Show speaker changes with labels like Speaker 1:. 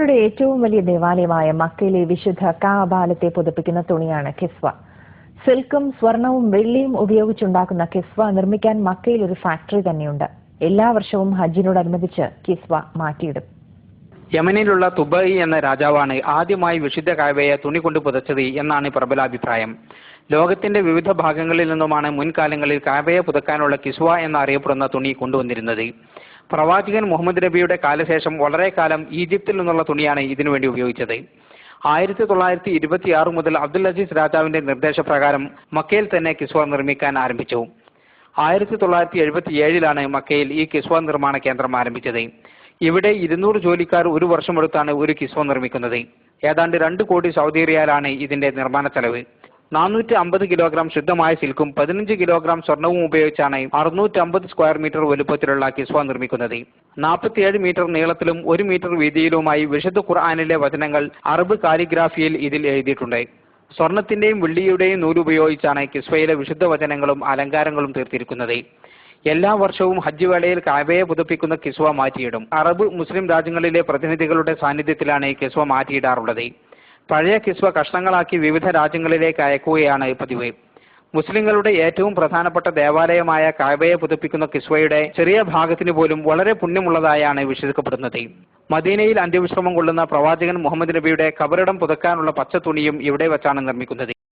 Speaker 1: യുടെ ഏറ്റവും വലിയ ദേവാലയമായ മക്കയിലെ വിശുദ്ധ കാബാലത്തെ പുതുപ്പിക്കുന്ന തുണിയാണ് കിസ്വ. സിൽക്കും സ്വർണവും വെള്ളിയും ഉപയോഗിച്ചുണ്ടാക്കുന്ന കിസ്വ നിർമ്മിക്കാൻ മക്കയിൽ ഒരു ഫാക്ടറി തന്നെയുണ്ട്. എല്ലാ വർഷവും ഹജ്ജിനോടനുബന്ധിച്ച് കിസ്വ മാറ്റിയിടും.
Speaker 2: യമനിലുള്ള തുബൈ എന്ന രാജാവാണ് ആദ്യമായി വിശുദ്ധ കാബയെ തുണി കൊണ്ട് പുതച്ചത് എന്നാണ് പ്രബലാഭിപ്രായം. ലോകത്തിന്റെ വിവിധ ഭാഗങ്ങളിൽ നിന്നുമാണ് മുൻകാലങ്ങളിൽ കാബയെ പുതക്കാനുള്ള കിസ്വ എന്നറിയപ്പെടുന്ന തുണി കൊണ്ടുവന്നിരുന്നത്. പ്രവാചകൻ മുഹമ്മദ് നബിയുടെ കാലശേഷം വളരെ കാലം ഈജിപ്തിൽ നിന്നുള്ള തുണിയാണ് ഇതിനുവേണ്ടി ഉപയോഗിച്ചത്. 1926 മുതൽ അബ്ദുൽ അസീസ് രാജാവിന്റെ നിർദ്ദേശപ്രകാരം മക്കയിൽ തന്നെ കിസ്വ നിർമ്മിക്കാൻ ആരംഭിച്ചു. 1977 മക്കയിൽ ഈ കിസ്വ നിർമ്മാണ കേന്ദ്രം ആരംഭിച്ചത്. ഇവിടെ 200 ജോലിക്കാർ ഒരു വർഷമെടുത്താണ് ഒരു കിസ്വ നിർമ്മിക്കുന്നത്. ഏതാണ്ട് 2 കോടി സൗദി റിയാലാണ് ഇതിന്റെ നിർമ്മാണ ചെലവ്. 450 കിലോഗ്രാം ശുദ്ധമായ സിൽക്കും 15 കിലോഗ്രാം സ്വർണവും ഉപയോഗിച്ചാണ് 650 സ്ക്വയർ മീറ്റർ വലുപ്പത്തിലുള്ള കിസ്വ നിർമ്മിക്കുന്നത്. 47 മീറ്റർ നീളത്തിലും 1 മീറ്റർ വീതിയിലുമായി വിശുദ്ധ ഖുർആനിലെ വചനങ്ങൾ അറബ് കാലിഗ്രാഫിയിൽ ഇതിൽ എഴുതിയിട്ടുണ്ട്. സ്വർണത്തിന്റെയും വെള്ളിയുടെയും നൂലുപയോഗിച്ചാണ് കിസ്വയിലെ വിശുദ്ധ വചനങ്ങളും അലങ്കാരങ്ങളും തീർത്തിരിക്കുന്നത്. എല്ലാ വർഷവും ഹജ്ജ് വേളയിൽ കാബയെ പുതുപ്പിക്കുന്ന കിസ്വ മാറ്റിയിടും. അറബ് മുസ്ലിം രാജ്യങ്ങളിലെ പ്രതിനിധികളുടെ സാന്നിധ്യത്തിലാണ് കിസ്വ മാറ്റിയിടാറുള്ളത്. പഴയ കിസ്വ കഷ്ണങ്ങളാക്കി വിവിധ രാജ്യങ്ങളിലേക്ക് അയക്കുകയാണ് പതിവ്. മുസ്ലിങ്ങളുടെ ഏറ്റവും പ്രധാനപ്പെട്ട ദേവാലയമായ കാബയെ പുതുപ്പിക്കുന്ന കിസ്വയുടെ ചെറിയ ഭാഗത്തിന് പോലും വളരെ പുണ്യമുള്ളതായാണ് വിശ്വസിക്കപ്പെടുന്നത്. മദീനയിൽ അന്ത്യവിശ്രമം കൊള്ളുന്ന പ്രവാചകൻ മുഹമ്മദ് നബിയുടെ ഖബറിടം പുതുക്കാനുള്ള പച്ച തുണിയും ഇവിടെ വെച്ചാണ് നിർമ്മിക്കുന്നത്.